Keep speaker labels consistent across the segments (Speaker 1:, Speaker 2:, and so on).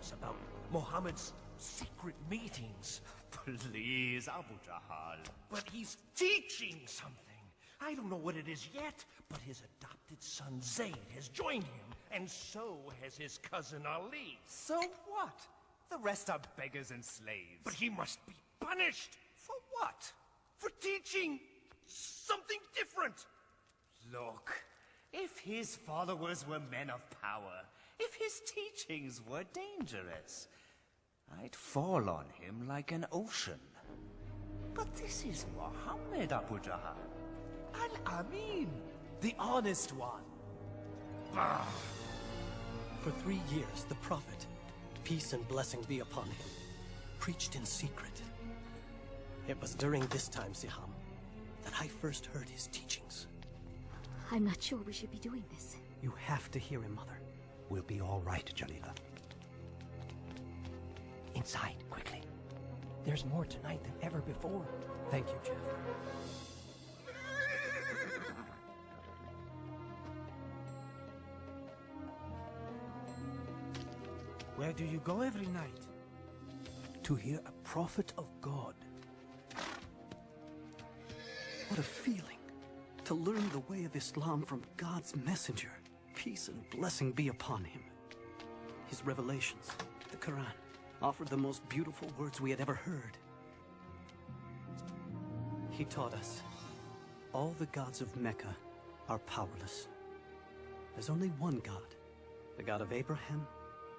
Speaker 1: us about Muhammad's secret meetings.
Speaker 2: Please, Abu Jahal.
Speaker 1: But he's teaching something. I don't know what it is yet, but his adopted son Zayd has joined him, and so has his cousin Ali.
Speaker 2: So what? The rest are beggars and slaves.
Speaker 1: But he must be punished.
Speaker 2: For what?
Speaker 1: For teaching something different.
Speaker 2: Look, if his followers were men of power, if his teachings were dangerous, I'd fall on him like an ocean. But this is Muhammad, Abu Jahal. Al-Amin, the honest one.
Speaker 1: Bah!
Speaker 3: For 3 years, the Prophet, peace and blessings be upon him, preached in secret. It was during this time, Siham, that I first heard his teachings.
Speaker 4: I'm not sure we should be doing this.
Speaker 3: You have to hear him, Mother.
Speaker 5: We'll be all right, Jalila. Inside, quickly. There's more tonight than ever before.
Speaker 3: Thank you, Jafar.
Speaker 6: Where do you go every night?
Speaker 3: To hear a prophet of God. What a feeling to learn the way of Islam from God's messenger. Peace and blessing be upon him. His revelations, the Quran, offered the most beautiful words we had ever heard. He taught us all the gods of Mecca are powerless. There's only one God, the God of Abraham,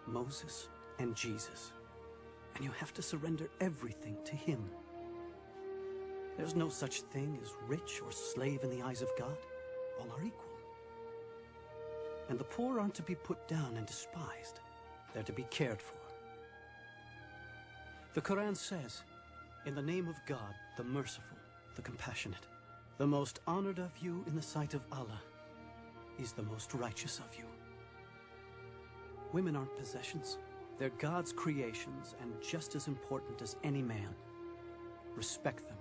Speaker 3: Moses, and Jesus. And you have to surrender everything to him. There's no such thing as rich or slave in the eyes of God. All are equal. And the poor aren't to be put down and despised. They're to be cared for. The Quran says, in the name of God, the merciful, the compassionate, the most honored of you in the sight of Allah is the most righteous of you. Women aren't possessions. They're God's creations and just as important as any man. Respect them.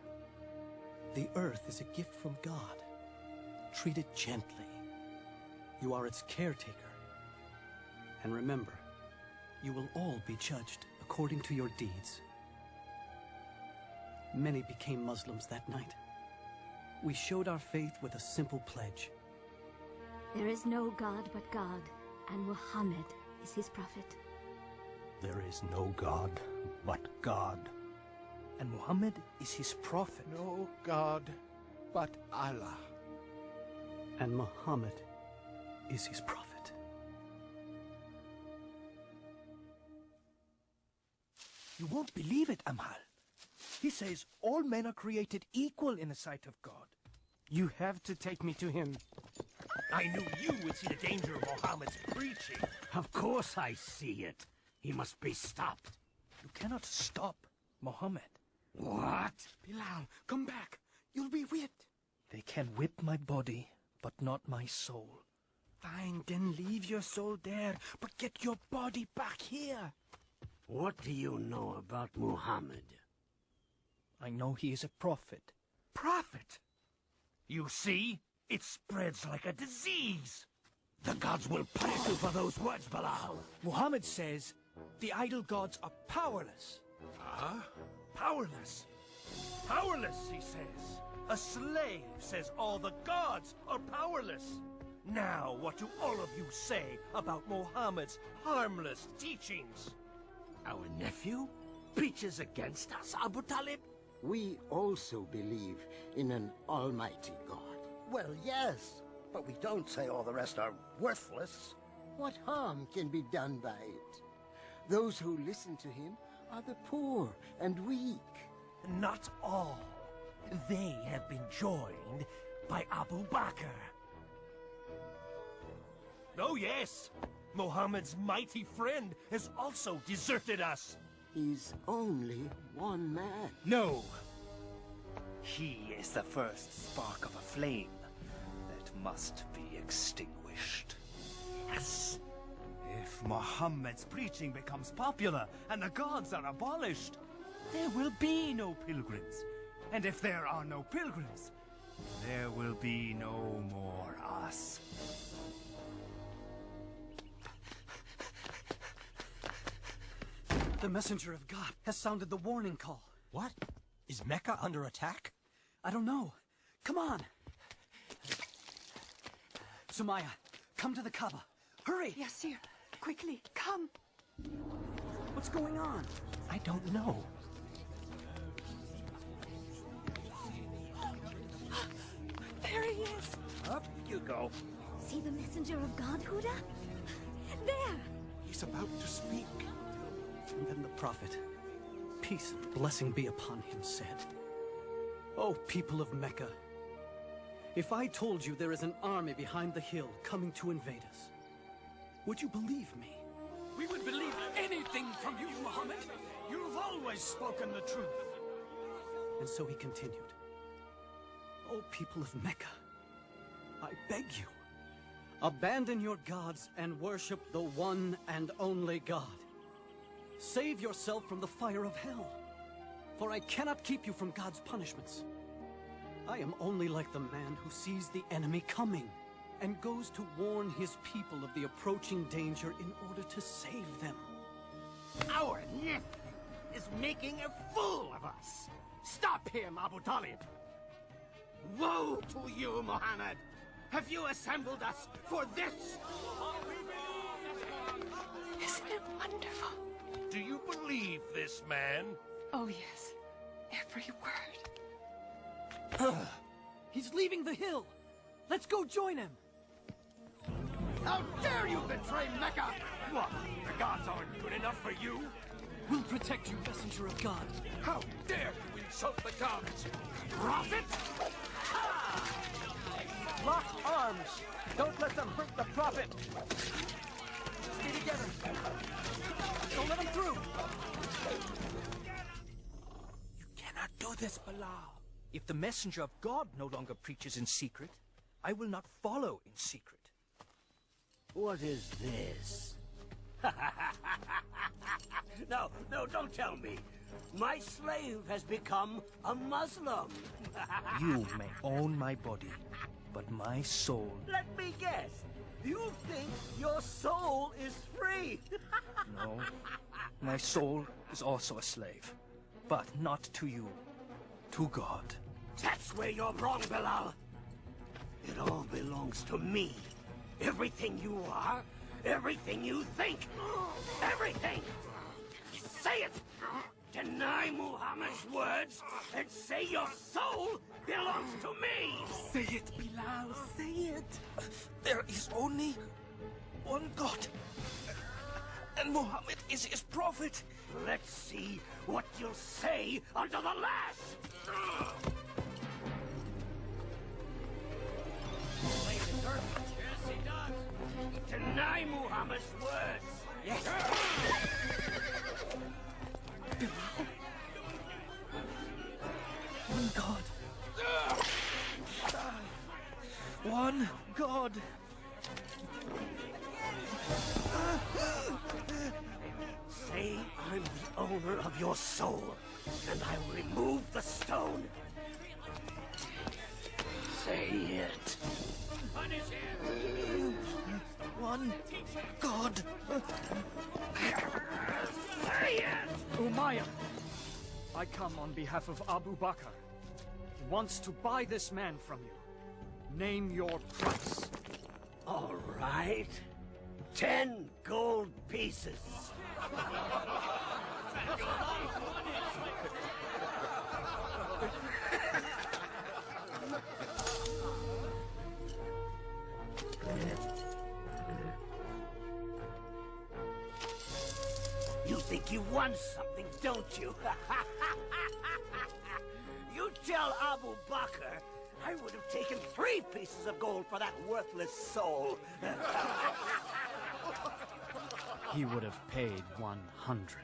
Speaker 3: The earth is a gift from God. Treat it gently. You are its caretaker. And remember, you will all be judged according to your deeds. Many became Muslims that night. We showed our faith with a simple pledge.
Speaker 4: There is no God but God, and Muhammad is his prophet.
Speaker 5: There is no God but God.
Speaker 6: And Muhammad is his prophet.
Speaker 7: No God but Allah.
Speaker 3: And Muhammad is his prophet.
Speaker 6: You won't believe it, Amhal. He says all men are created equal in the sight of God. You have to take me to him.
Speaker 1: I knew you would see the danger of Muhammad's preaching.
Speaker 8: Of course I see it. He must be stopped.
Speaker 6: You cannot stop Muhammad.
Speaker 8: What?
Speaker 6: Bilal, come back. You'll be whipped. They can whip my body, but not my soul. Fine, then leave your soul there, but get your body back here.
Speaker 8: What do you know about Muhammad?
Speaker 6: I know he is a prophet.
Speaker 1: Prophet? You see? It spreads like a disease.
Speaker 8: The gods will punish you for those words, Bilal.
Speaker 6: Muhammad says the idol gods are powerless.
Speaker 1: Huh? Powerless. Powerless, he says. A slave says all the gods are powerless. Now, what do all of you say about Muhammad's harmless teachings?
Speaker 8: Our nephew preaches against us, Abu Talib?
Speaker 9: We also believe in an almighty God.
Speaker 10: Well, yes, but we don't say all the rest are worthless.
Speaker 9: What harm can be done by it? Those who listen to him are the poor and weak.
Speaker 1: Not all. They have been joined by Abu Bakr. Oh yes, Muhammad's mighty friend has also deserted us.
Speaker 9: He's only one man.
Speaker 2: No. He is the first spark of a flame that must be extinguished.
Speaker 1: Yes.
Speaker 2: If Muhammad's preaching becomes popular and the gods are abolished, there will be no pilgrims. And if there are no pilgrims, there will be no more us.
Speaker 3: The messenger of God has sounded the warning call.
Speaker 6: What? Is Mecca under attack?
Speaker 3: I don't know. Come on! Sumaya, come to the Kaaba. Hurry!
Speaker 5: Yes, sir. Quickly, come.
Speaker 3: What's going on?
Speaker 6: I don't know.
Speaker 5: There he is.
Speaker 8: Up you go.
Speaker 4: See the messenger of God, Huda? There!
Speaker 7: He's about to speak.
Speaker 3: And then the prophet, peace and blessing be upon him, said, "O people of Mecca, if I told you there is an army behind the hill coming to invade us, would you believe me?"
Speaker 6: We would believe anything from you, Muhammad. You've always spoken the truth.
Speaker 3: And so he continued, "O people of Mecca, I beg you, abandon your gods and worship the one and only God. Save yourself from the fire of hell, for I cannot keep you from God's punishments. I am only like the man who sees the enemy coming and goes to warn his people of the approaching danger in order to save them."
Speaker 8: Our nephew is making a fool of us. Stop him, Abu Talib. Woe to you, Muhammad. Have you assembled us for this?
Speaker 5: Isn't it wonderful?
Speaker 1: Do you believe this man?
Speaker 5: Oh, yes. Every word.
Speaker 3: He's leaving the hill. Let's go join him.
Speaker 8: How dare you betray Mecca? What? The gods aren't good enough for you?
Speaker 3: We'll protect you, messenger of God.
Speaker 8: How dare you insult the gods? Prophet?
Speaker 6: Lock arms. Don't let them hurt the prophet. Stay together. Don't let them through. You cannot do this, Bilal. If the messenger of God no longer preaches in secret, I will not follow in secret.
Speaker 8: What is this? No, don't tell me. My slave has become a Muslim.
Speaker 6: You may own my body, but my soul...
Speaker 8: Let me guess. You think your soul is free?
Speaker 6: No. My soul is also a slave, but not to you. To God.
Speaker 8: That's where you're wrong, Bilal. It all belongs to me. Everything you are, everything you think, everything! Say it! Deny Muhammad's words and say your soul belongs to me!
Speaker 6: Say it, Bilal, say it! There is only one God, and Muhammad is his prophet.
Speaker 8: Let's see what you'll say under the lash! Yes, he does. Deny Muhammad's words.
Speaker 6: Yes. One God. One God.
Speaker 8: Say I'm the owner of your soul, and I will remove the stone. Say it. Punish him.
Speaker 6: One God.
Speaker 8: Say it!
Speaker 11: Umayyah, I come on behalf of Abu Bakr. He wants to buy this man from you. Name your price.
Speaker 8: All right. 10 gold pieces. You think you won something, don't you? You tell Abu Bakr I would have taken 3 pieces of gold for that worthless soul.
Speaker 11: He would have paid 100.